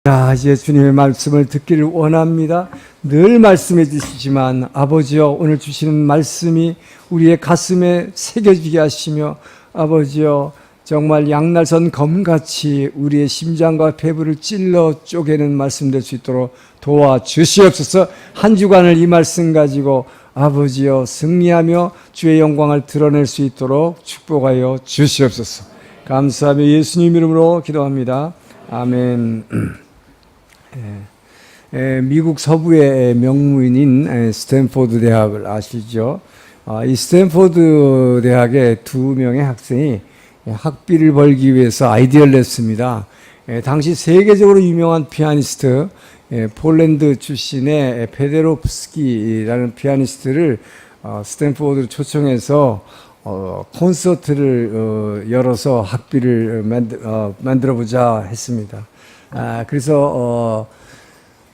예수님의 말씀을 듣기를 원합니다. 늘 말씀해 주시지만 아버지여, 오늘 주시는 말씀이 우리의 가슴에 새겨지게 하시며, 아버지여, 정말 양날선 검같이 우리의 심장과 배부를 찔러 쪼개는 말씀 될 수 있도록 도와주시옵소서. 한 주간을 이 말씀 가지고 아버지여 승리하며 주의 영광을 드러낼 수 있도록 축복하여 주시옵소서. 감사하며 예수님 이름으로 기도합니다. 아멘. 미국 서부의 명문인 스탠포드 대학을 아시죠? 이 스탠포드 대학의 두 명의 학생이 학비를 벌기 위해서 아이디어를 냈습니다. 당시 세계적으로 유명한 피아니스트, 폴란드 출신의 페데롭스키라는 피아니스트를 스탠포드로 초청해서 콘서트를 열어서 학비를 만들어보자 했습니다. 그래서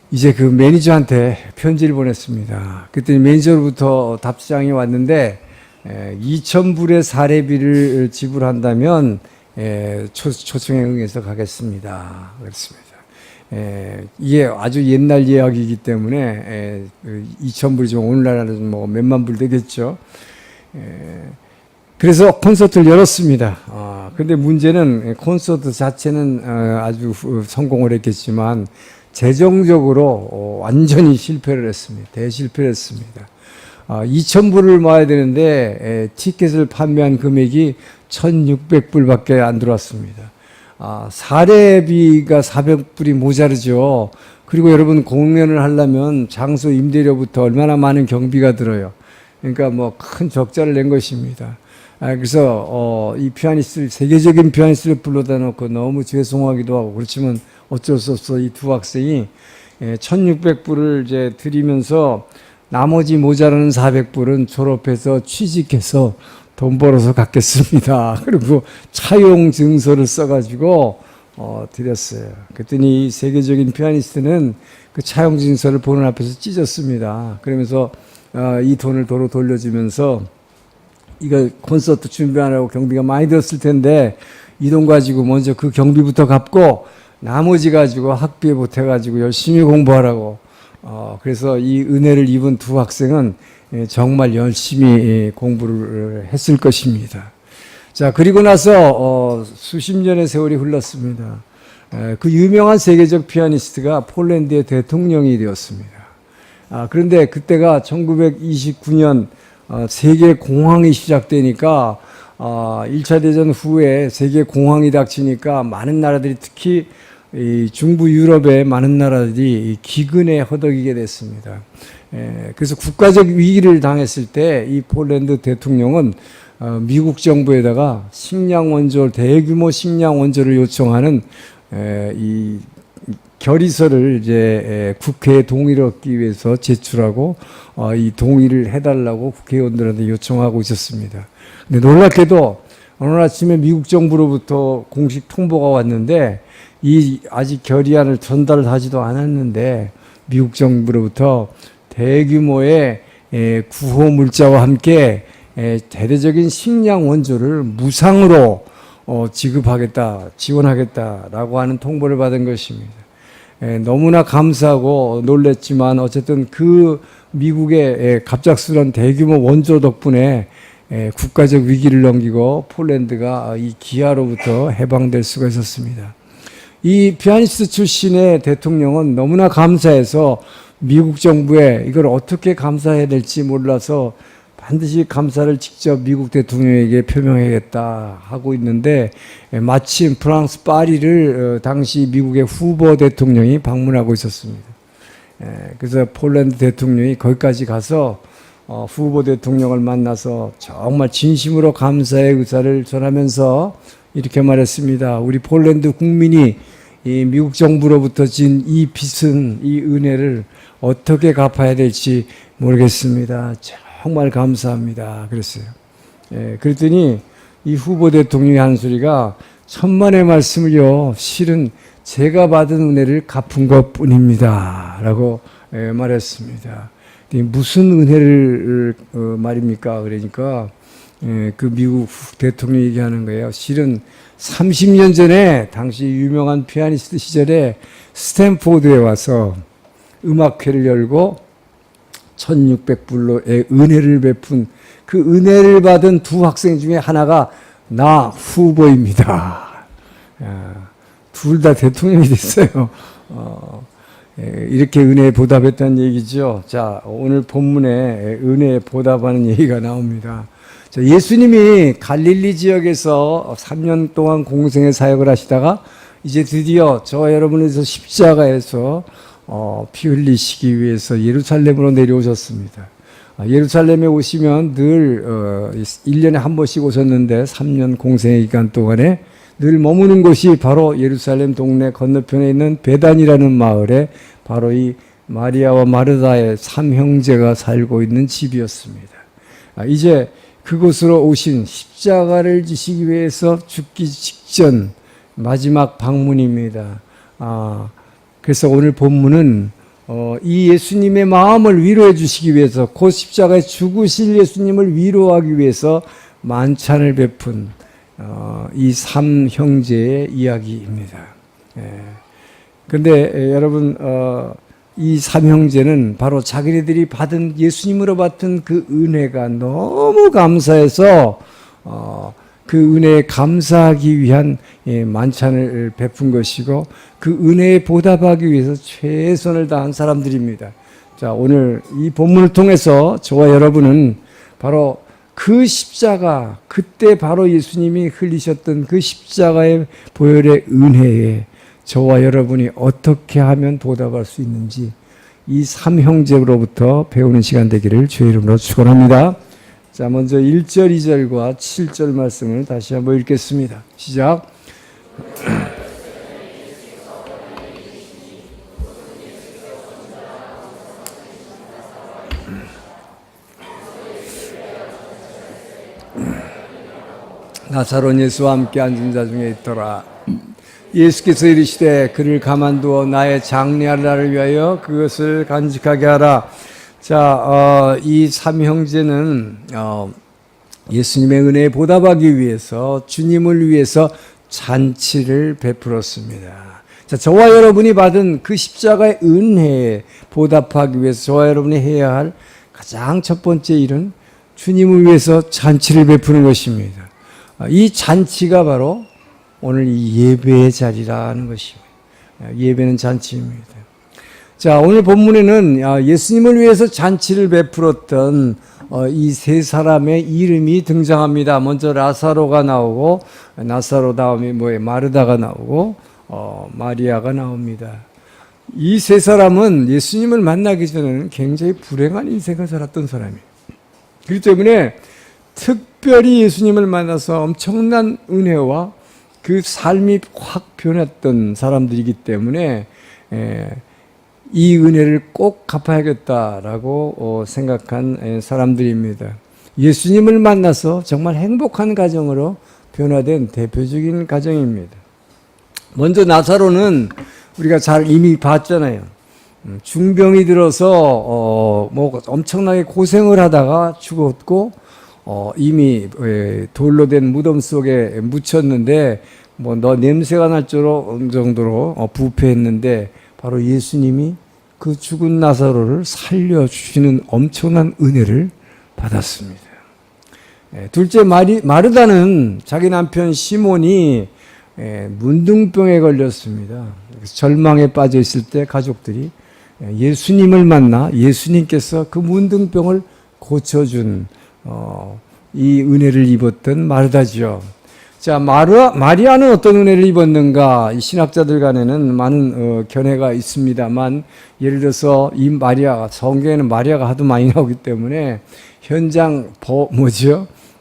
이제 그 매니저한테 편지를 보냈습니다. 그랬더니 매니저로부터 답장이 왔는데 2,000불의 사례비를 지불한다면 초청에 응해서 가겠습니다. 그렇습니다. 이게 아주 옛날 이야기이기 때문에 2,000불이지만 오늘날은 뭐 몇만 불 되겠죠. 그래서 콘서트를 열었습니다. 그런데 문제는 콘서트 자체는 아주 성공을 했겠지만 재정적으로 완전히 실패를 했습니다. 대실패를 했습니다. 2,000불을 모아야 되는데 티켓을 판매한 금액이 1,600불밖에 안 들어왔습니다. 사례비가 400불이 모자르죠. 그리고 여러분, 공연을 하려면 장소 임대료부터 얼마나 많은 경비가 들어요. 그러니까 뭐 큰 적자를 낸 것입니다. 그래서 이 피아니스트를, 세계적인 피아니스트를 불러다 놓고 너무 죄송하기도 하고, 그렇지만 어쩔 수 없어 이 두 학생이 1,600불을 이제 드리면서 나머지 모자라는 400불은 졸업해서 취직해서 돈 벌어서 갖겠습니다. 그리고 차용 증서를 써가지고 드렸어요. 그랬더니 이 세계적인 피아니스트는 그 차용 증서를 보는 앞에서 찢었습니다. 그러면서 이 돈을 도로 돌려주면서, 이거 콘서트 준비하느라고 경비가 많이 들었을 텐데 이 돈 가지고 먼저 그 경비부터 갚고 나머지 가지고 학비에 보태가지고 열심히 공부하라고. 그래서 이 은혜를 입은 두 학생은 정말 열심히 공부를 했을 것입니다. 자, 그리고 나서 수십 년의 세월이 흘렀습니다. 그 유명한 세계적 피아니스트가 폴란드의 대통령이 되었습니다. 그런데 그때가 1929년 세계 공황이 시작되니까 1차 대전 후에 세계 공황이 닥치니까 많은 나라들이, 특히 이 중부 유럽의 많은 나라들이 기근에 허덕이게 됐습니다. 그래서 국가적 위기를 당했을 때 이 폴란드 대통령은 미국 정부에다가 식량 원조, 대규모 식량 원조를 요청하는 이 결의서를 이제 국회에 동의를 얻기 위해서 제출하고 이 동의를 해달라고 국회의원들한테 요청하고 있었습니다. 근데 놀랍게도 어느 아침에 미국 정부로부터 공식 통보가 왔는데, 이 아직 결의안을 전달하지도 않았는데 미국 정부로부터 대규모의 구호 물자와 함께 대대적인 식량 원조를 무상으로 지급하겠다, 지원하겠다라고 하는 통보를 받은 것입니다. 너무나 감사하고 놀랬지만 어쨌든 그 미국의 갑작스러운 대규모 원조 덕분에 국가적 위기를 넘기고 폴란드가 이 기아로부터 해방될 수가 있었습니다. 이 피아니스트 출신의 대통령은 너무나 감사해서 미국 정부에 이걸 어떻게 감사해야 될지 몰라서 반드시 감사를 직접 미국 대통령에게 표명하겠다 하고 있는데, 마침 프랑스 파리를 당시 미국의 후보 대통령이 방문하고 있었습니다. 그래서 폴란드 대통령이 거기까지 가서 후보 대통령을 만나서 정말 진심으로 감사의 의사를 전하면서 이렇게 말했습니다. 우리 폴란드 국민이 이 미국 정부로부터 진 이 빚은, 이 은혜를 어떻게 갚아야 될지 모르겠습니다. 정말 감사합니다. 그랬어요. 그랬더니 이 후보 대통령이 하는 소리가, 천만의 말씀을요, 실은 제가 받은 은혜를 갚은 것 뿐입니다. 라고 말했습니다. 무슨 은혜를 말입니까? 그러니까 그 미국 대통령이 얘기하는 거예요. 실은 30년 전에 당시 유명한 피아니스트 시절에 스탠포드에 와서 음악회를 열고 1600불로의 은혜를 베푼 그 은혜를 받은 두 학생 중에 하나가 나 후보입니다. 둘 다 대통령이 됐어요. 이렇게 은혜에 보답했다는 얘기죠. 자, 오늘 본문에 은혜에 보답하는 얘기가 나옵니다. 자, 예수님이 갈릴리 지역에서 3년 동안 공생의 사역을 하시다가 이제 드디어 저와 여러분에서 십자가에서 피 흘리시기 위해서 예루살렘으로 내려오셨습니다. 예루살렘에 오시면 늘 1년에 한 번씩 오셨는데 3년 공생의 기간 동안에 늘 머무는 곳이 바로 예루살렘 동네 건너편에 있는 베단이라는 마을에 바로 이 마리아와 마르다의 삼형제가 살고 있는 집이었습니다. 이제 그곳으로 오신 십자가를 지시기 위해서 죽기 직전 마지막 방문입니다. 그래서 오늘 본문은 이 예수님의 마음을 위로해 주시기 위해서 곧 십자가에 죽으실 예수님을 위로하기 위해서 만찬을 베푼 이 삼형제의 이야기입니다. 그런데 여러분 이 삼형제는 바로 자기네들이 받은 예수님으로 받은 그 은혜가 너무 감사해서 그 은혜에 감사하기 위한 만찬을 베푼 것이고 그 은혜에 보답하기 위해서 최선을 다한 사람들입니다. 자, 오늘 이 본문을 통해서 저와 여러분은 바로 그 십자가, 그때 바로 예수님이 흘리셨던 그 십자가의 보혈의 은혜에 저와 여러분이 어떻게 하면 보답할 수 있는지 이 삼형제로부터 배우는 시간 되기를 주의 이름으로 축원합니다. 자, 먼저 1절, 2절과 7절 말씀을 다시 한번 읽겠습니다. 시작. 나사로 예수와 함께 앉은 자 중에 있더라. 예수께서 이르시되 그를 가만두어 나의 장례할 날을 위하여 그것을 간직하게 하라. 자, 이 삼형제는 예수님의 은혜에 보답하기 위해서 주님을 위해서 잔치를 베풀었습니다. 자, 저와 여러분이 받은 그 십자가의 은혜에 보답하기 위해서 저와 여러분이 해야 할 가장 첫 번째 일은 주님을 위해서 잔치를 베푸는 것입니다. 이 잔치가 바로 오늘 이 예배의 자리라는 것입니다. 예배는 잔치입니다. 자, 오늘 본문에는 예수님을 위해서 잔치를 베풀었던 이 세 사람의 이름이 등장합니다. 먼저 라사로가 나오고, 나사로 다음에 마르다가 나오고, 마리아가 나옵니다. 이 세 사람은 예수님을 만나기 전에는 굉장히 불행한 인생을 살았던 사람이에요. 그렇기 때문에 특별히 예수님을 만나서 엄청난 은혜와 그 삶이 확 변했던 사람들이기 때문에 이 은혜를 꼭 갚아야겠다라고 생각한 사람들입니다. 예수님을 만나서 정말 행복한 가정으로 변화된 대표적인 가정입니다. 먼저 나사로는 우리가 잘 이미 봤잖아요. 중병이 들어서 엄청나게 고생을 하다가 죽었고 이미 돌로 된 무덤 속에 묻혔는데 너 냄새가 날 정도로 부패했는데 바로 예수님이 그 죽은 나사로를 살려주시는 엄청난 은혜를 받았습니다. 둘째 마르다는 자기 남편 시몬이 문둥병에 걸렸습니다. 절망에 빠져 있을 때 가족들이 예수님을 만나 예수님께서 그 문둥병을 고쳐준 이 은혜를 입었던 마르다지요. 자, 마리아는 어떤 은혜를 입었는가? 이 신학자들 간에는 많은 견해가 있습니다만, 예를 들어서 이 마리아가, 성경에는 마리아가 하도 많이 나오기 때문에 현장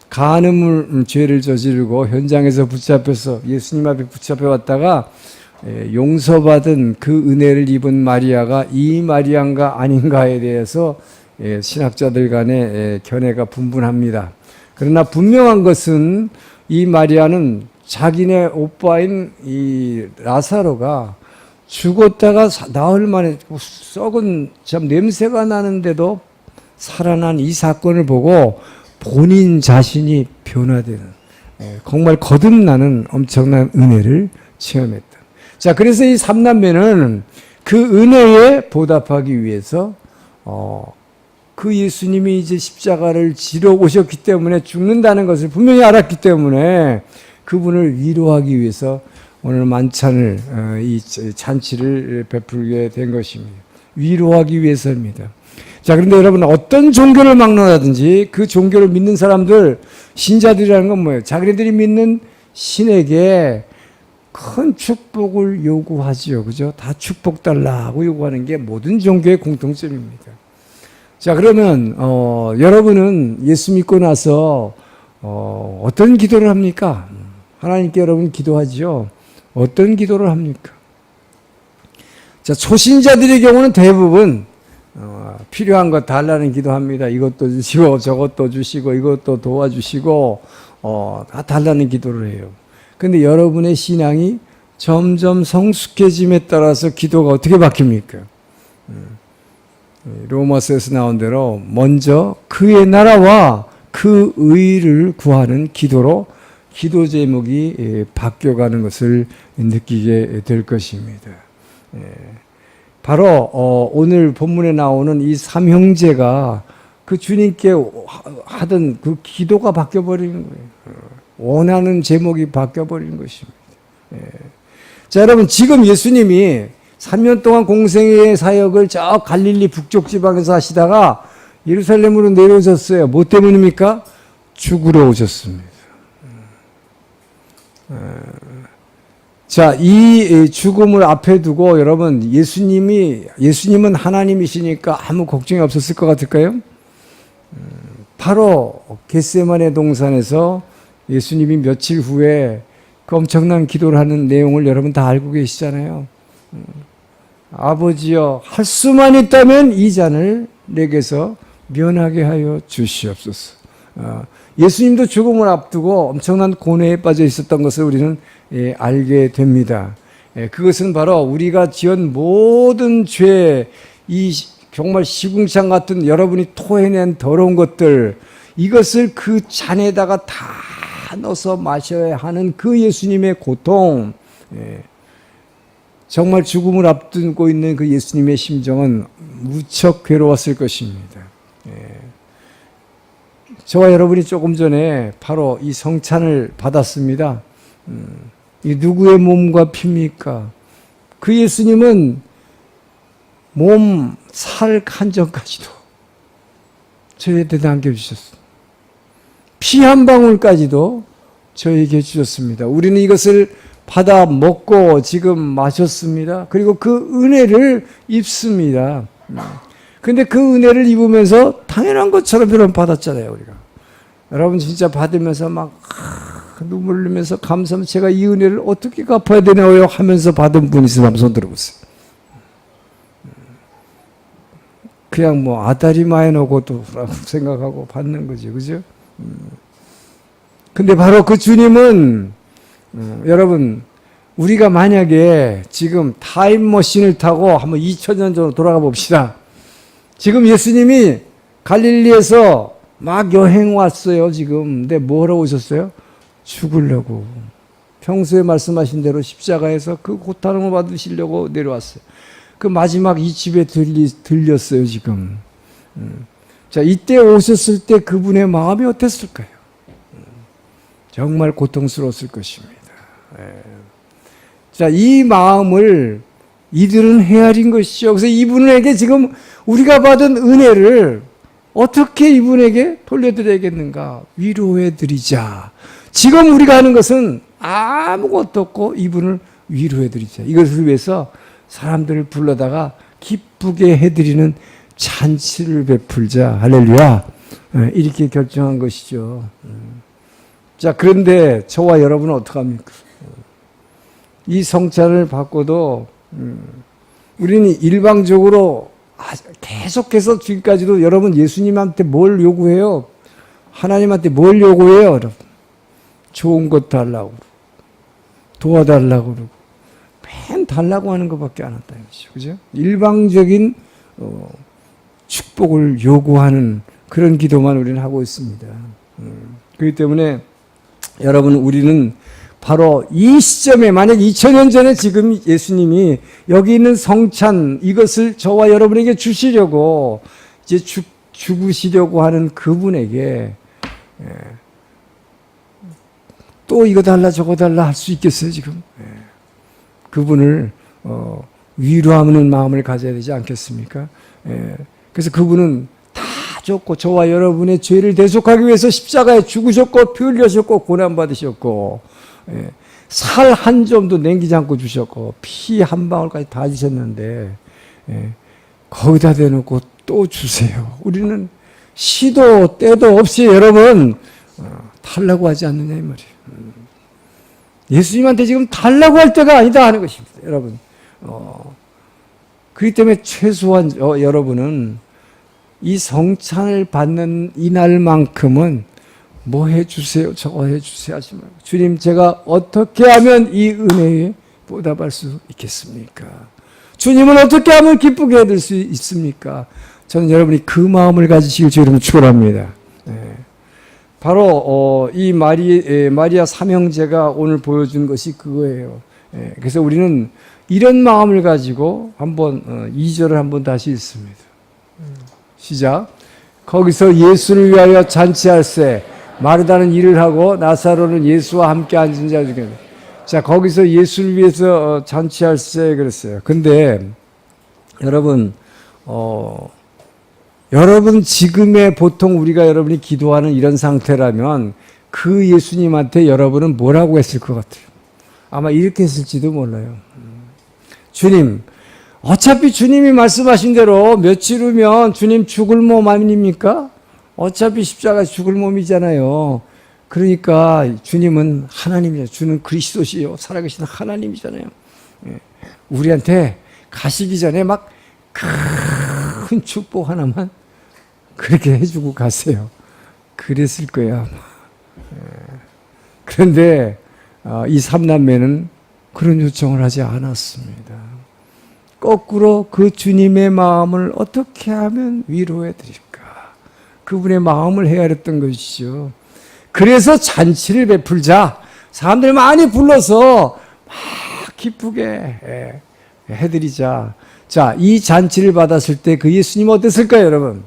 간음을 죄를 저지르고 현장에서 붙잡혀서 예수님 앞에 붙잡혀 왔다가 용서받은 그 은혜를 입은 마리아가 이 마리아인가 아닌가에 대해서 신학자들 간의 견해가 분분합니다. 그러나 분명한 것은 이 마리아는 자기네 오빠인 이 라사로가 죽었다가 나흘 만에 썩은 참 냄새가 나는데도 살아난 이 사건을 보고 본인 자신이 변화되는 정말 거듭나는 엄청난 은혜를 체험했다. 자, 그래서 이 삼남매는 그 은혜에 보답하기 위해서 그 예수님이 이제 십자가를 지러 오셨기 때문에 죽는다는 것을 분명히 알았기 때문에 그분을 위로하기 위해서 오늘 만찬을 이 잔치를 베풀게 된 것입니다. 위로하기 위해서입니다. 자, 그런데 여러분 어떤 종교를 막론하든지 그 종교를 믿는 사람들, 신자들이라는 건 뭐예요? 자기네들이 믿는 신에게 큰 축복을 요구하지요. 그죠? 다 축복 달라고 요구하는 게 모든 종교의 공통점입니다. 자, 그러면 여러분은 예수 믿고 나서 어떤 기도를 합니까? 하나님께 여러분 기도하지요. 어떤 기도를 합니까? 자, 초신자들의 경우는 대부분 필요한 것 달라는 기도합니다. 이것도 주시고 저것도 주시고 이것도 도와주시고 다 달라는 기도를 해요. 근데 여러분의 신앙이 점점 성숙해짐에 따라서 기도가 어떻게 바뀝니까? 로마서에서 나온 대로 먼저 그의 나라와 그 의를 구하는 기도로 기도 제목이 바뀌어가는 것을 느끼게 될 것입니다. 바로 오늘 본문에 나오는 이 삼형제가 그 주님께 하던 그 기도가 바뀌어버리는 거예요. 원하는 제목이 바뀌어버리는 것입니다. 자, 여러분 지금 예수님이 3년 동안 공생의 사역을 저 갈릴리 북쪽 지방에서 하시다가 예루살렘으로 내려오셨어요. 뭐 때문입니까? 죽으러 오셨습니다. 자, 이 죽음을 앞에 두고 여러분 예수님은 하나님이시니까 아무 걱정이 없었을 것 같을까요? 바로 겟세마네 동산에서 예수님이 며칠 후에 그 엄청난 기도를 하는 내용을 여러분 다 알고 계시잖아요. 아버지여, 할 수만 있다면 이 잔을 내게서 면하게 하여 주시옵소서. 예수님도 죽음을 앞두고 엄청난 고뇌에 빠져 있었던 것을 우리는 알게 됩니다. 그것은 바로 우리가 지은 모든 죄, 이 정말 시궁창 같은 여러분이 토해낸 더러운 것들, 이것을 그 잔에다가 다 넣어서 마셔야 하는 그 예수님의 고통, 정말 죽음을 앞두고 있는 그 예수님의 심정은 무척 괴로웠을 것입니다. 저와 여러분이 조금 전에 바로 이 성찬을 받았습니다. 이 누구의 몸과 피입니까? 그 예수님은 몸, 살 한 점까지도 저희한테 남겨주셨습니다. 피 한 방울까지도 저에게 주셨습니다. 우리는 이것을 받아 먹고 지금 마셨습니다. 그리고 그 은혜를 입습니다. 근데 그 은혜를 입으면서 당연한 것처럼 여러분 받았잖아요, 우리가. 여러분 진짜 받으면서 막 눈물 흘리면서 감사하면서 제가 이 은혜를 어떻게 갚아야 되나요? 하면서 받은 분이 있으면 한번 손 들어보세요. 그냥 뭐 아다리 많이 놓고도 생각하고 받는 거지, 그죠? 근데 바로 그 주님은 여러분 우리가 만약에 지금 타임머신을 타고 한번 2000년 전으로 돌아가 봅시다. 지금 예수님이 갈릴리에서 막 여행 왔어요, 지금. 근데 뭐하러 오셨어요? 죽으려고. 평소에 말씀하신 대로 십자가에서 그 고통을 받으시려고 내려왔어요. 그 마지막 이 집에 들렸어요, 지금. 자, 이때 오셨을 때 그분의 마음이 어땠을까요? 정말 고통스러웠을 것입니다. 자, 이 마음을 이들은 헤아린 것이죠. 그래서 이분에게 지금 우리가 받은 은혜를 어떻게 이분에게 돌려드려야겠는가? 위로해드리자. 지금 우리가 하는 것은 아무것도 없고 이분을 위로해드리자. 이것을 위해서 사람들을 불러다가 기쁘게 해드리는 잔치를 베풀자. 할렐루야. 이렇게 결정한 것이죠. 자, 그런데 저와 여러분은 어떡합니까? 이 성찬을 받고도 우리는 일방적으로 계속해서 지금까지도 여러분 예수님한테 뭘 요구해요? 하나님한테 뭘 요구해요, 여러분? 좋은 것 달라고 그러고, 도와달라고 그러고, 맨 달라고 하는 것밖에 안 한다는 것이죠. 그죠? 일방적인 축복을 요구하는 그런 기도만 우리는 하고 있습니다. 그렇기 때문에 여러분 우리는 바로 이 시점에 만약 2000년 전에 지금 예수님이 여기 있는 성찬 이것을 저와 여러분에게 주시려고 이제 죽으시려고 하는 그분에게 또 이거 달라 저거 달라 할 수 있겠어요 지금? 그분을 위로하는 마음을 가져야 되지 않겠습니까? 그래서 그분은 다 줬고 저와 여러분의 죄를 대속하기 위해서 십자가에 죽으셨고 피 흘려셨고 고난받으셨고 살 한 점도 남기지 않고 주셨고 피 한 방울까지 다 주셨는데 거기다 대놓고 또 주세요. 우리는 시도 때도 없이 여러분 달라고 하지 않느냐 이 말이에요. 예수님한테 지금 달라고 할 때가 아니다 하는 것입니다. 여러분 그렇기 때문에 최소한 여러분은 이 성찬을 받는 이날만큼은 뭐 해주세요 저거 해주세요 하지 말고 주님 제가 어떻게 하면 이 은혜에 보답할 수 있겠습니까? 주님은 어떻게 하면 기쁘게 해드릴 수 있습니까? 저는 여러분이 그 마음을 가지시길 주님 축원합니다. 바로 이 마리아 삼형제가 오늘 보여준 것이 그거예요. 그래서 우리는 이런 마음을 가지고 한번 2절을 한번 다시 읽습니다. 시작. 거기서 예수를 위하여 잔치할세 마르다는 일을 하고 나사로는 예수와 함께 앉은 자 중에 자 거기서 예수를 위해서 잔치할세 그랬어요. 근데 여러분 여러분 지금의 보통 우리가 여러분이 기도하는 이런 상태라면 그 예수님한테 여러분은 뭐라고 했을 것 같아요? 아마 이렇게 했을지도 몰라요. 주님 어차피 주님이 말씀하신 대로 며칠 후면 주님 죽을 몸 아닙니까? 어차피 십자가 죽을 몸이잖아요. 그러니까 주님은 하나님이잖아요. 주는 그리스도시요 살아계신 하나님이잖아요. 우리한테 가시기 전에 막 큰 축복 하나만 그렇게 해주고 가세요. 그랬을 거야. 그런데 이 삼남매는 그런 요청을 하지 않았습니다. 거꾸로 그 주님의 마음을 어떻게 하면 위로해 드릴까? 그분의 마음을 헤아렸던 것이죠. 그래서 잔치를 베풀자. 사람들 많이 불러서 막 기쁘게 해드리자. 자, 이 잔치를 받았을 때 그 예수님 어땠을까요, 여러분?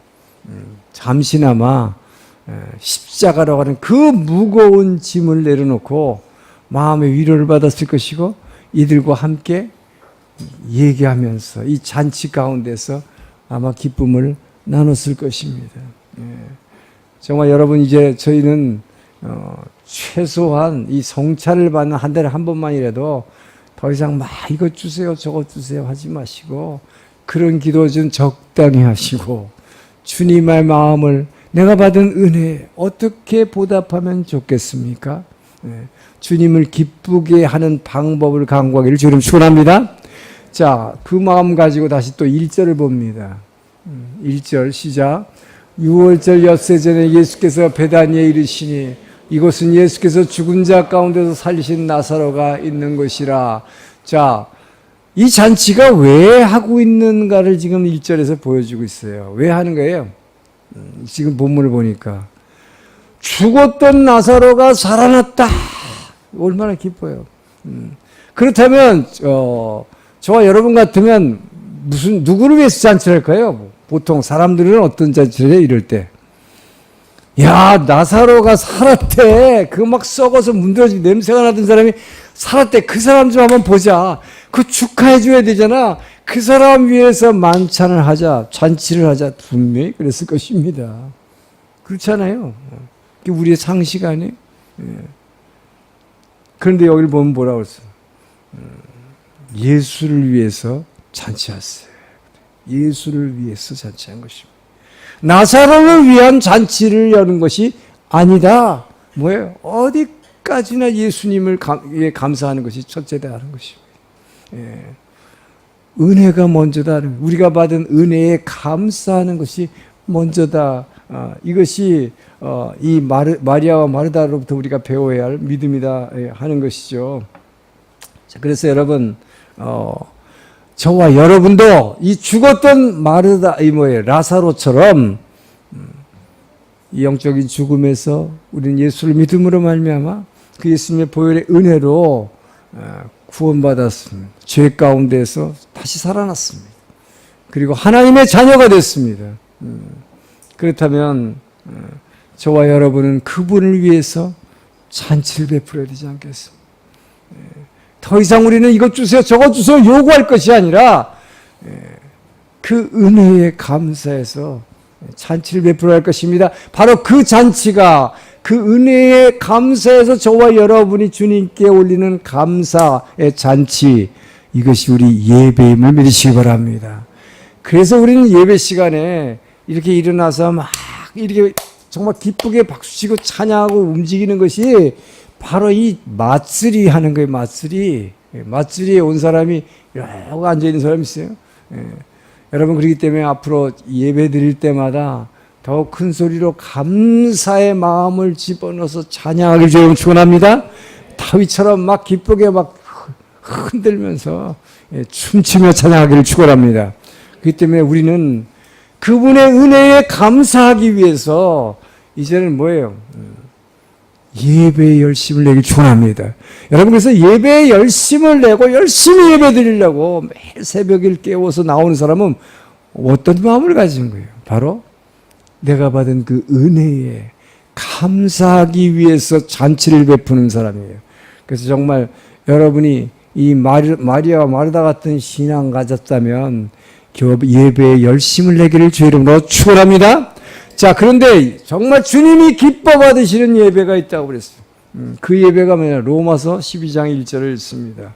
잠시나마 십자가라고 하는 그 무거운 짐을 내려놓고 마음의 위로를 받았을 것이고 이들과 함께 얘기하면서 이 잔치 가운데서 아마 기쁨을 나눴을 것입니다. 정말 여러분 이제 저희는 최소한 이 성찬을 받는 한 달에 한 번만이라도 더 이상 막 이것 주세요 저것 주세요 하지 마시고 그런 기도 좀 적당히 하시고 주님의 마음을 내가 받은 은혜에 어떻게 보답하면 좋겠습니까? 주님을 기쁘게 하는 방법을 강구하기를 주님 축원합니다. 자, 그 마음 가지고 다시 또 1절을 봅니다. 1절 시작. 6월절 엿새 전에 예수께서 베다니에 이르시니 이곳은 예수께서 죽은 자 가운데서 살리신 나사로가 있는 곳이라. 자, 이 잔치가 왜 하고 있는가를 지금 1절에서 보여주고 있어요. 왜 하는 거예요? 지금 본문을 보니까 죽었던 나사로가 살아났다. 얼마나 기뻐요. 그렇다면 저와 여러분 같으면 누구를 위해서 잔치를 할까요? 보통 사람들은 어떤 잔치를 해요? 이럴 때. 야, 나사로가 살았대. 그 막 썩어서 문드러지고 냄새가 나던 사람이 살았대. 그 사람 좀 한번 보자. 그 축하해줘야 되잖아. 그 사람 위해서 만찬을 하자. 잔치를 하자. 분명히 그랬을 것입니다. 그렇잖아요. 그게 우리의 상식 아니에요? 그런데 여기를 보면 뭐라고 했어? 예수를 위해서 잔치하세요. 예수를 위해서 잔치한 것입니다. 나사로를 위한 잔치를 여는 것이 아니다. 뭐예요? 어디까지나 예수님을 감사하는 것이 첫째다 하는 것입니다. 은혜가 먼저다. 우리가 받은 은혜에 감사하는 것이 먼저다. 이것이 이 마리아와 마르다로부터 우리가 배워야 할 믿음이다 하는 것이죠. 자, 그래서 여러분 저와 여러분도 이 죽었던 라사로처럼 이 영적인 죽음에서 우리는 예수를 믿음으로 말미암아 그 예수님의 보혈의 은혜로 구원받았습니다. 죄 가운데서 다시 살아났습니다. 그리고 하나님의 자녀가 됐습니다. 그렇다면 저와 여러분은 그분을 위해서 잔치를 베풀어야 되지 않겠습니까? 더 이상 우리는 이것 주세요, 저것 주세요 요구할 것이 아니라 그 은혜에 감사해서 잔치를 베풀어야 할 것입니다. 바로 그 잔치가, 그 은혜에 감사해서 저와 여러분이 주님께 올리는 감사의 잔치, 이것이 우리 예배임을 믿으시기 바랍니다. 그래서 우리는 예배 시간에 이렇게 일어나서 막 이렇게 정말 기쁘게 박수치고 찬양하고 움직이는 것이 바로 이 맞쓰리 하는 거예요. 맞쓰리에 온 사람이 여기 앉아있는 사람이 있어요. 여러분, 그렇기 때문에 앞으로 예배 드릴 때마다 더욱 큰 소리로 감사의 마음을 집어넣어서 찬양하길 주님 축원합니다. 다윗처럼 막 기쁘게 막 흔들면서 춤추며 찬양하기를 축원합니다. 그렇기 때문에 우리는 그분의 은혜에 감사하기 위해서 이제는 뭐예요? 예배에 열심을 내길 축원합니다. 여러분, 그래서 예배에 열심을 내고 열심히 예배 드리려고 매일 새벽을 깨워서 나오는 사람은 어떤 마음을 가진 거예요? 바로 내가 받은 그 은혜에 감사하기 위해서 잔치를 베푸는 사람이에요. 그래서 정말 여러분이 이 마리아와 마르다 같은 신앙 가졌다면 예배에 열심을 내기를 주의 이름으로 축원합니다. 자, 그런데 정말 주님이 기뻐 받으시는 예배가 있다고 그랬어요. 그 예배가 뭐냐? 로마서 12장 1절을 읽습니다.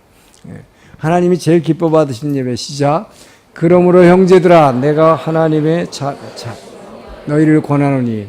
하나님이 제일 기뻐 받으시는 예배, 시작. 그러므로 형제들아, 내가 하나님의 너희를 권하노니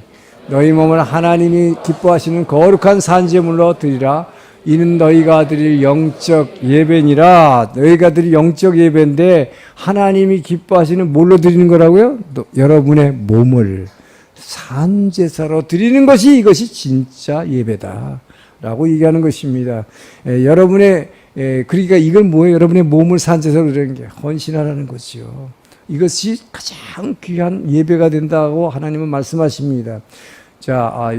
너희 몸을 하나님이 기뻐하시는 거룩한 산제물로 드리라. 이는 너희가 드릴 영적 예배니라. 너희가 드릴 영적 예배인데 하나님이 기뻐하시는 뭘로 드리는 거라고요? 여러분의 몸을 산제사로 드리는 것이, 이것이 진짜 예배다라고 얘기하는 것입니다. 그러니까 이건 뭐예요? 여러분의 몸을 산제사로 드리는 게 헌신하라는 거죠. 이것이 가장 귀한 예배가 된다고 하나님은 말씀하십니다. 자,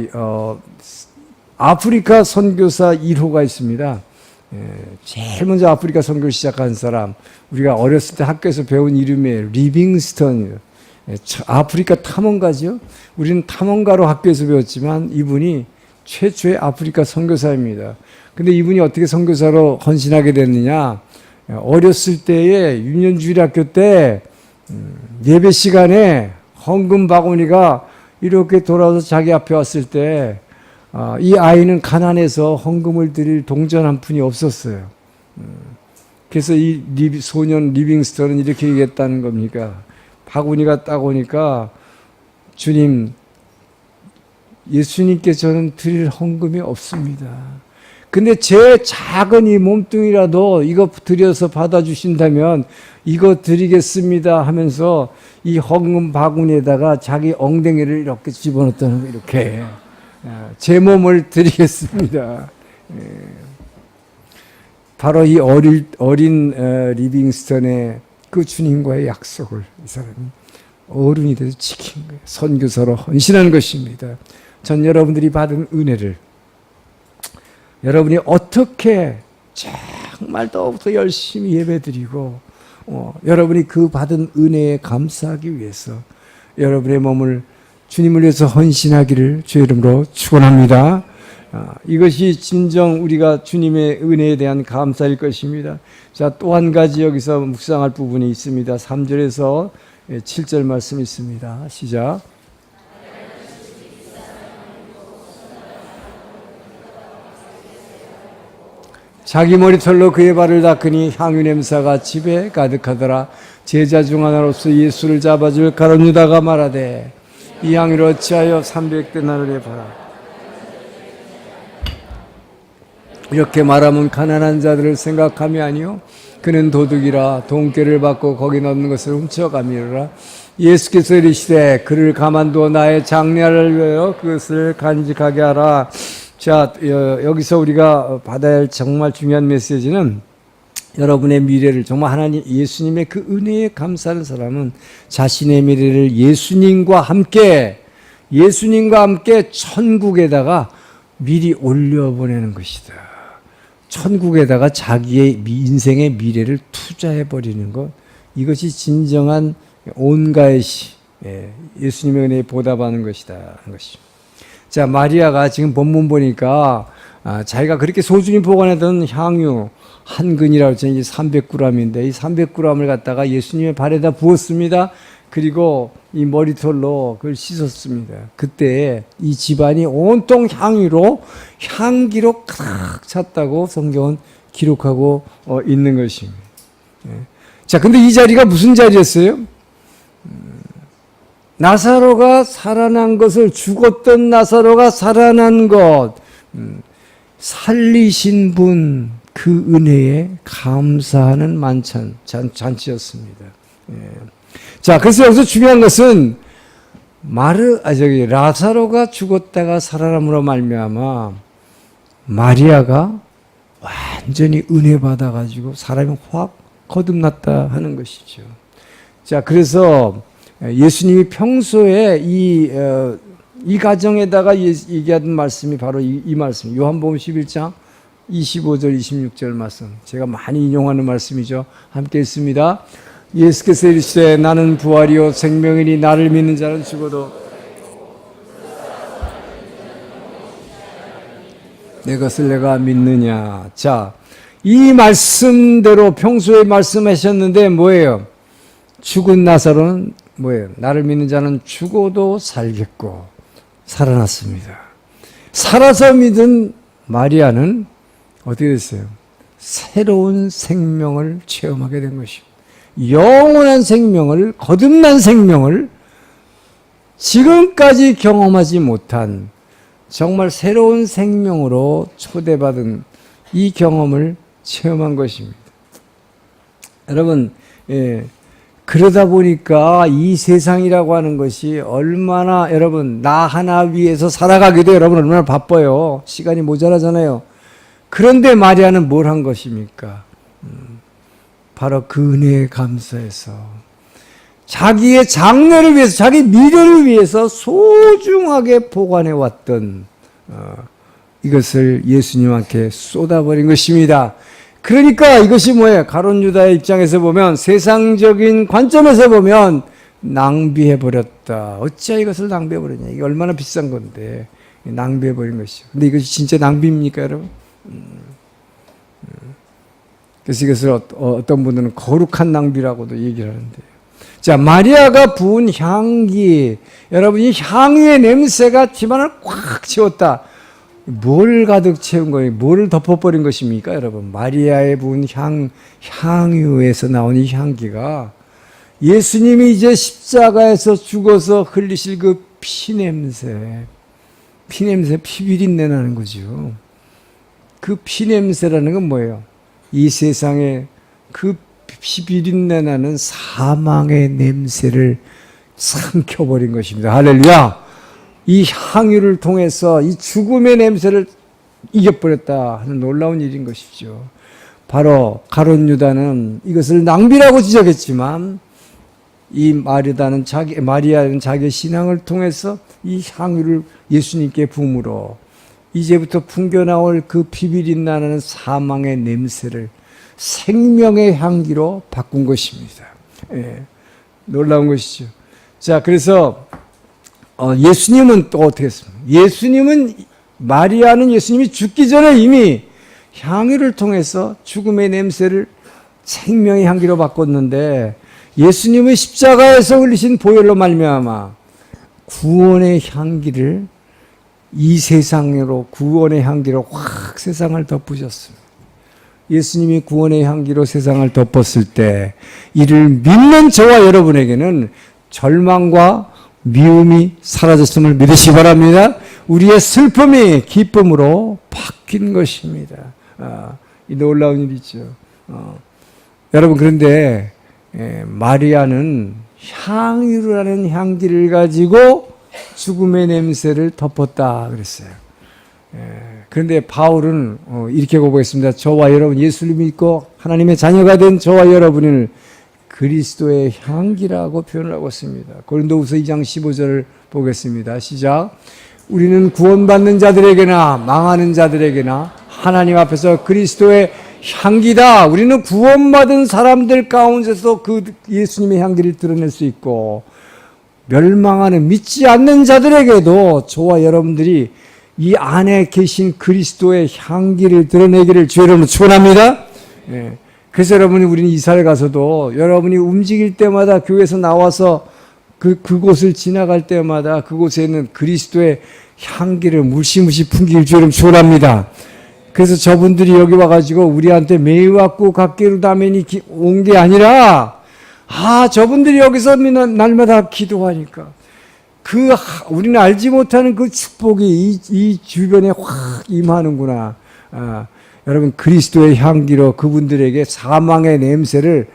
아프리카 선교사 1호가 있습니다. 제일 먼저 아프리카 선교를 시작한 사람, 우리가 어렸을 때 학교에서 배운 이름이에요. 리빙스턴이에요. 아프리카 탐험가죠. 우리는 탐험가로 학교에서 배웠지만 이분이 최초의 아프리카 선교사입니다. 근데 이분이 어떻게 선교사로 헌신하게 됐느냐? 어렸을 때에 유년주일학교 때 예배 시간에 헌금 바구니가 이렇게 돌아와서 자기 앞에 왔을 때 이 아이는 가난해서 헌금을 드릴 동전 한 푼이 없었어요. 그래서 이 소년 리빙스턴은 이렇게 얘기했다는 겁니까? 바구니가 딱 오니까, 주님, 예수님께 저는 드릴 헌금이 없습니다. 근데 제 작은 이 몸뚱이라도 이거 드려서 받아주신다면 이거 드리겠습니다 하면서 이 헌금 바구니에다가 자기 엉덩이를 이렇게 집어넣었다는 거, 이렇게. 제 몸을 드리겠습니다. 바로 이 어린 리빙스턴의 그 주님과의 약속을 이 사람이 어른이 돼서 지킨 거예요. 선교사로 헌신하는 것입니다. 전 여러분들이 받은 은혜를 여러분이 어떻게 정말 더욱더 열심히 예배드리고 여러분이 그 받은 은혜에 감사하기 위해서 여러분의 몸을 주님을 위해서 헌신하기를 주의 이름으로 축원합니다. 이것이 진정 우리가 주님의 은혜에 대한 감사일 것입니다. 자, 또 한 가지 여기서 묵상할 부분이 있습니다. 3절에서 7절 말씀이 있습니다. 시작. 자기 머리털로 그의 발을 닦으니 향유 냄새가 집에 가득하더라. 제자 중 하나로서 예수를 잡아줄 가룟 유다가 말하되 이 향유를 어찌하여 300데나리에 팔아? 이렇게 말하면 가난한 자들을 생각함이 아니요 그는 도둑이라 돈깨를 받고 거기 넣는 것을 훔쳐가미라. 예수께서 이르시되 그를 가만두어 나의 장례를 위하여 그것을 간직하게 하라. 자, 여기서 우리가 받아야 할 정말 중요한 메시지는, 여러분의 미래를 정말 하나님 예수님의 그 은혜에 감사하는 사람은 자신의 미래를 예수님과 함께 천국에다가 미리 올려보내는 것이다. 천국에다가 자기의 인생의 미래를 투자해버리는 것, 이것이 진정한 온가의 시, 예수님의 은혜에 보답하는 것이다 하는 것입니다. 자, 마리아가 지금 본문 보니까 자기가 그렇게 소중히 보관하던 향유 한 근이라고 했죠. 300g인데 이 300g을 갖다가 예수님의 발에다 부었습니다. 그리고 이 머리털로 그걸 씻었습니다. 그때 이 집안이 온통 향기로 가득 찼다고 성경은 기록하고 있는 것입니다. 자, 근데 이 자리가 무슨 자리였어요? 나사로가 살아난 것을, 죽었던 나사로가 살아난 것, 살리신 분, 그 은혜에 감사하는 잔치였습니다. 자, 그래서 여기서 중요한 것은 라사로가 죽었다가 살아남으로 말미암아 마리아가 완전히 은혜 받아가지고 사람이 확 거듭났다 하는 것이죠. 자, 그래서 예수님이 평소에 이 가정에다가 얘기하던 말씀이 바로 이 말씀, 요한복음 11장 25절 26절 말씀, 제가 많이 인용하는 말씀이죠. 함께 읽습니다. 예수께서 이르시되 나는 부활이요 생명이니 나를 믿는 자는 죽어도 내 것을 내가 믿느냐. 자, 이 말씀대로 평소에 말씀하셨는데 뭐예요? 죽은 나사로는 뭐예요? 나를 믿는 자는 죽어도 살겠고 살아났습니다. 살아서 믿은 마리아는 어떻게 됐어요? 새로운 생명을 체험하게 된 것이고, 영원한 생명을, 거듭난 생명을 지금까지 경험하지 못한 정말 새로운 생명으로 초대받은 이 경험을 체험한 것입니다. 여러분, 그러다 보니까 이 세상이라고 하는 것이 얼마나, 여러분, 나 하나 위해서 살아가기도 여러분 얼마나 바빠요. 시간이 모자라잖아요. 그런데 마리아는 뭘 한 것입니까? 바로 그 은혜에 감사해서 자기의 장래를 위해서, 자기 미래를 위해서 소중하게 보관해 왔던 이것을 예수님한테 쏟아버린 것입니다. 그러니까 이것이 뭐예요? 가룟 유다의 입장에서 보면, 세상적인 관점에서 보면 낭비해버렸다. 어찌하여 이것을 낭비해버렸냐. 이게 얼마나 비싼 건데 낭비해버린 것이죠. 근데 이것이 진짜 낭비입니까, 여러분? 그래서 이것을 어떤 분들은 거룩한 낭비라고도 얘기를 하는데, 자, 마리아가 부은 향기, 여러분, 이 향유의 냄새가 집안을 꽉 채웠다. 뭘 가득 채운 거예요? 뭘 덮어버린 것입니까, 여러분? 마리아의 부은 향유에서 나온 이 향기가 예수님이 이제 십자가에서 죽어서 흘리실 그 피냄새, 피비린내 나는 거죠. 그 피냄새라는 건 뭐예요? 이 세상에 그 피비린내 나는 사망의 냄새를 삼켜버린 것입니다. 할렐루야! 이 향유를 통해서 이 죽음의 냄새를 이겨버렸다 하는 놀라운 일인 것이죠. 바로 가룟 유다는 이것을 낭비라고 지적했지만, 이 마리아는 자기의 신앙을 통해서 이 향유를 예수님께 부음으로 이제부터 풍겨나올 그 피비린 나는 사망의 냄새를 생명의 향기로 바꾼 것입니다. 놀라운 것이죠. 자, 그래서 예수님은 또 어떻게 했습니까? 마리아는 예수님이 죽기 전에 이미 향유를 통해서 죽음의 냄새를 생명의 향기로 바꿨는데, 예수님의 십자가에서 흘리신 보혈로 말미암아 구원의 향기를, 이 세상으로 구원의 향기로 확 세상을 덮으셨습니다. 예수님이 구원의 향기로 세상을 덮었을 때 이를 믿는 저와 여러분에게는 절망과 미움이 사라졌음을 믿으시기 바랍니다. 우리의 슬픔이 기쁨으로 바뀐 것입니다. 이 놀라운 일이죠. 여러분, 그런데 마리아는 향유라는 향기를 가지고 죽음의 냄새를 덮었다 그랬어요. 그런데 바울은 이렇게 고백했습니다. 저와 여러분, 예수를 믿고 하나님의 자녀가 된 저와 여러분을 그리스도의 향기라고 표현을 하고 있습니다. 고린도후서 2장 15절을 보겠습니다. 시작. 우리는 구원받는 자들에게나 망하는 자들에게나 하나님 앞에서 그리스도의 향기다. 우리는 구원받은 사람들 가운데서 그 예수님의 향기를 드러낼 수 있고, 멸망하는 믿지 않는 자들에게도 저와 여러분들이 이 안에 계신 그리스도의 향기를 드러내기를 주 여러분 축원합니다. 예. 그래서 여러분이 우리는 이사를 가서도 여러분이 움직일 때마다 교회에서 나와서 그곳을 지나갈 때마다 그곳에 있는 그리스도의 향기를 무시무시 풍기길 주 여러분 축원합니다. 그래서 저분들이 여기 와가지고 우리한테 매일왔고 각계로 다면이 온 게 아니라, 저분들이 여기서 날마다 기도하니까 우리는 알지 못하는 그 축복이 이 주변에 확 임하는구나. 여러분, 그리스도의 향기로 그분들에게 사망의 냄새를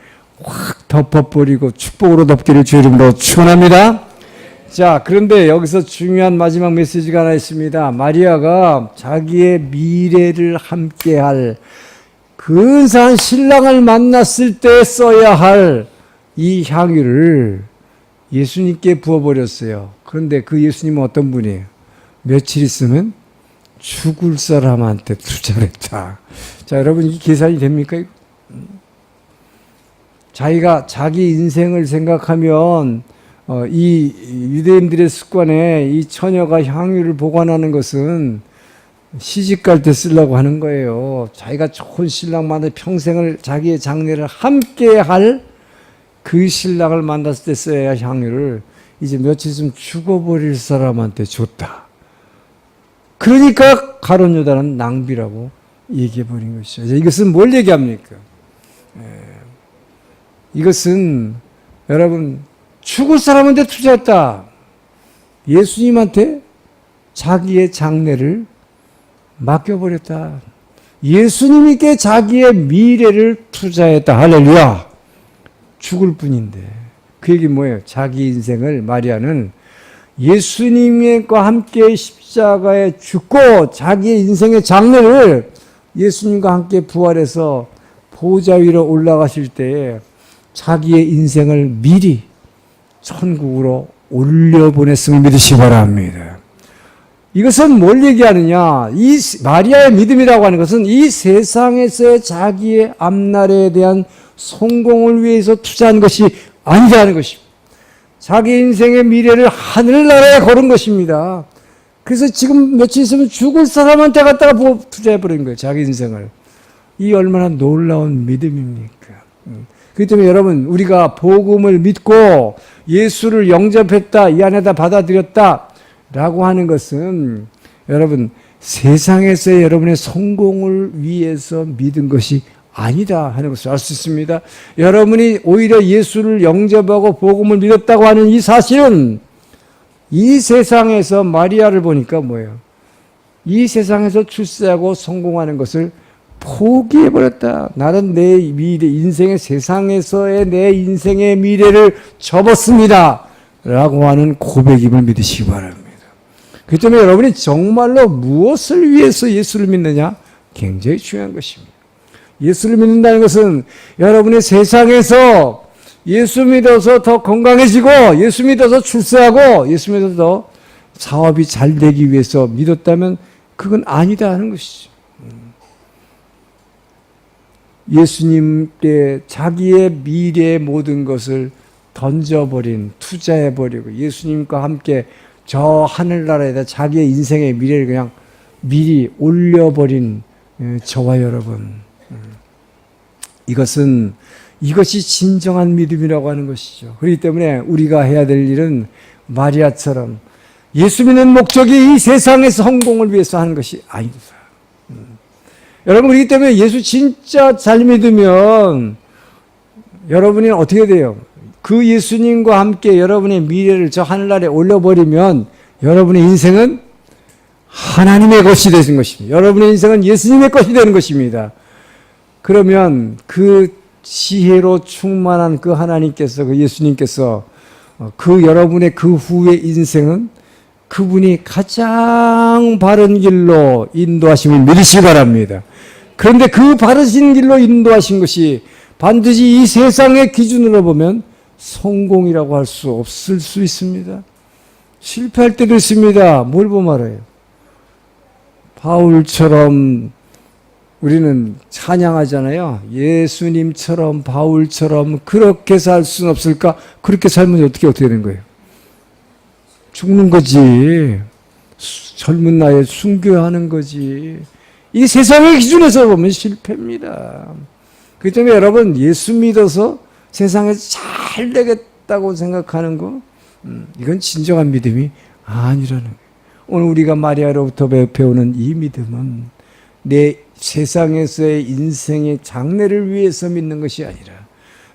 확 덮어버리고 축복으로 덮기를 주 이름으로 축원합니다. 자, 그런데 여기서 중요한 마지막 메시지가 하나 있습니다. 마리아가 자기의 미래를 함께할 근사한 신랑을 만났을 때 써야 할 이 향유를 예수님께 부어버렸어요. 그런데 그 예수님은 어떤 분이에요? 며칠 있으면 죽을 사람한테 투자를 했다. 자, 여러분, 이 계산이 됩니까? 자기가 자기 인생을 생각하면 이 유대인들의 습관에 이 처녀가 향유를 보관하는 것은 시집갈 때 쓰려고 하는 거예요. 자기가 좋은 신랑만에 평생을 자기의 장래를 함께 할 그 신랑을 만났을 때 써야 할 향유를 이제 며칠 있으면 죽어버릴 사람한테 줬다. 그러니까 가룟 유다는 낭비라고 얘기해버린 것이죠. 이것은 뭘 얘기합니까? 이것은 여러분, 죽을 사람한테 투자했다. 예수님한테 자기의 장래를 맡겨버렸다. 예수님께 자기의 미래를 투자했다. 할렐루야. 죽을 뿐인데. 그 얘기 뭐예요? 자기 인생을 마리아는 예수님과 함께 십자가에 죽고 자기의 인생의 장래를 예수님과 함께 부활해서 보좌 위로 올라가실 때에 자기의 인생을 미리 천국으로 올려보냈음을 믿으시기 바랍니다. 이것은 뭘 얘기하느냐? 이 마리아의 믿음이라고 하는 것은 이 세상에서의 자기의 앞날에 대한 성공을 위해서 투자한 것이 아니라는 것입니다. 자기 인생의 미래를 하늘나라에 걸은 것입니다. 그래서 지금 며칠 있으면 죽을 사람한테 갖다가 투자해버린 거예요. 자기 인생을. 이 얼마나 놀라운 믿음입니까? 그렇기 때문에 여러분, 우리가 복음을 믿고 예수를 영접했다, 이 안에다 받아들였다 라고 하는 것은 여러분, 세상에서의 여러분의 성공을 위해서 믿은 것이 아니다 하는 것을 알 수 있습니다. 여러분이 오히려 예수를 영접하고 복음을 믿었다고 하는 이 사실은 이 세상에서 마리아를 보니까 뭐예요? 이 세상에서 출세하고 성공하는 것을 포기해버렸다. 나는 내 미래, 인생의 세상에서의 내 인생의 미래를 접었습니다. 라고 하는 고백임을 믿으시기 바랍니다. 그렇기 때문에 여러분이 정말로 무엇을 위해서 예수를 믿느냐? 굉장히 중요한 것입니다. 예수를 믿는다는 것은 여러분의 세상에서 예수 믿어서 더 건강해지고, 예수 믿어서 출세하고, 예수 믿어서 더 사업이 잘 되기 위해서 믿었다면 그건 아니다 하는 것이죠. 예수님께 자기의 미래의 모든 것을 던져버린, 투자해버리고 예수님과 함께 저 하늘나라에다 자기의 인생의 미래를 그냥 미리 올려버린 저와 여러분, 이것이 진정한 믿음이라고 하는 것이죠. 그렇기 때문에 우리가 해야 될 일은 마리아처럼 예수 믿는 목적이 이 세상에서 성공을 위해서 하는 것이 아니다. 여러분, 그렇기 때문에 예수 진짜 잘 믿으면 여러분이 어떻게 돼요? 그 예수님과 함께 여러분의 미래를 저 하늘나라에 올려버리면 여러분의 인생은 하나님의 것이 되는 것입니다. 여러분의 인생은 예수님의 것이 되는 것입니다. 그러면 그 지혜로 충만한 그 하나님께서, 그 예수님께서 그 여러분의 그 후의 인생은 그분이 가장 바른 길로 인도하심을 믿으시기 바랍니다. 그런데 그 바르신 길로 인도하신 것이 반드시 이 세상의 기준으로 보면 성공이라고 할 수 없을 수 있습니다. 실패할 때도 있습니다. 뭘 보면 알아요? 바울처럼 우리는 찬양하잖아요. 예수님처럼 바울처럼 그렇게 살 수는 없을까? 그렇게 살면 어떻게 되는 거예요? 죽는 거지. 젊은 나이에 순교하는 거지. 이 세상의 기준에서 보면 실패입니다. 그렇기 때문에 여러분 예수 믿어서 세상에서 잘 되겠다고 생각하는 거 이건 진정한 믿음이 아니라는 거예요. 오늘 우리가 마리아로부터 배우는 이 믿음은 내 세상에서의 인생의 장래를 위해서 믿는 것이 아니라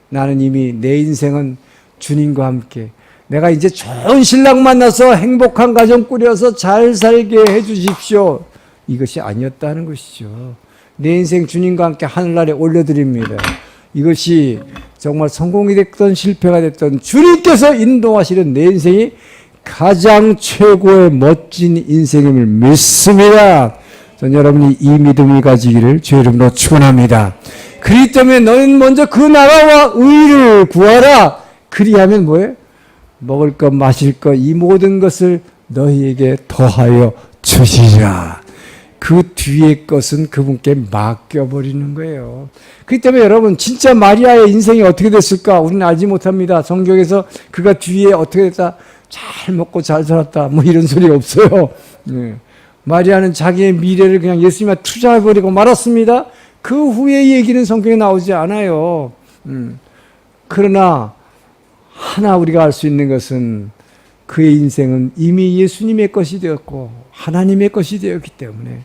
나는 이미 내 인생은 주님과 함께 내가 이제 좋은 신랑 만나서 행복한 가정 꾸려서 잘 살게 해 주십시오. 이것이 아니었다는 것이죠. 내 인생 주님과 함께 하늘나라에 올려드립니다. 이것이 정말 성공이 됐든 실패가 됐든 주님께서 인도하시는 내 인생이 가장 최고의 멋진 인생임을 믿습니다. 전 여러분이 이 믿음을 가지기를 주의 이름으로 축원합니다. 그렇기 때문에 너는 먼저 그 나라와 의를 구하라. 그리하면 뭐예요? 먹을 것 마실 것 이 모든 것을 너희에게 더하여 주시리라. 그 뒤의 것은 그분께 맡겨버리는 거예요. 그렇기 때문에 여러분 진짜 마리아의 인생이 어떻게 됐을까? 우리는 알지 못합니다. 성경에서 그가 뒤에 어떻게 됐다? 잘 먹고 잘 살았다. 뭐 이런 소리 없어요. 네. 마리아는 자기의 미래를 그냥 예수님한테 투자해버리고 말았습니다. 그 후의 얘기는 성경에 나오지 않아요. 그러나 하나 우리가 알 수 있는 것은 그의 인생은 이미 예수님의 것이 되었고 하나님의 것이 되었기 때문에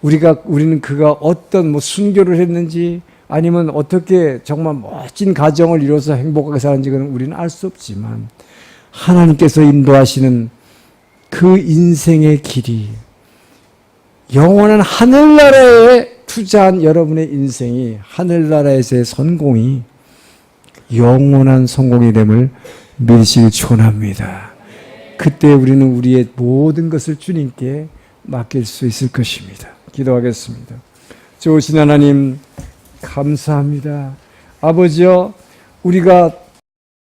우리는 그가 어떤 뭐 순교를 했는지 아니면 어떻게 정말 멋진 가정을 이뤄서 행복하게 사는지 그는 우리는 알 수 없지만 하나님께서 인도하시는 그 인생의 길이 영원한 하늘나라에 투자한 여러분의 인생이 하늘나라에서의 성공이 영원한 성공이 됨을 믿으시기 축원합니다. 그때 우리는 우리의 모든 것을 주님께 맡길 수 있을 것입니다. 기도하겠습니다. 좋으신 하나님 감사합니다. 아버지여 우리가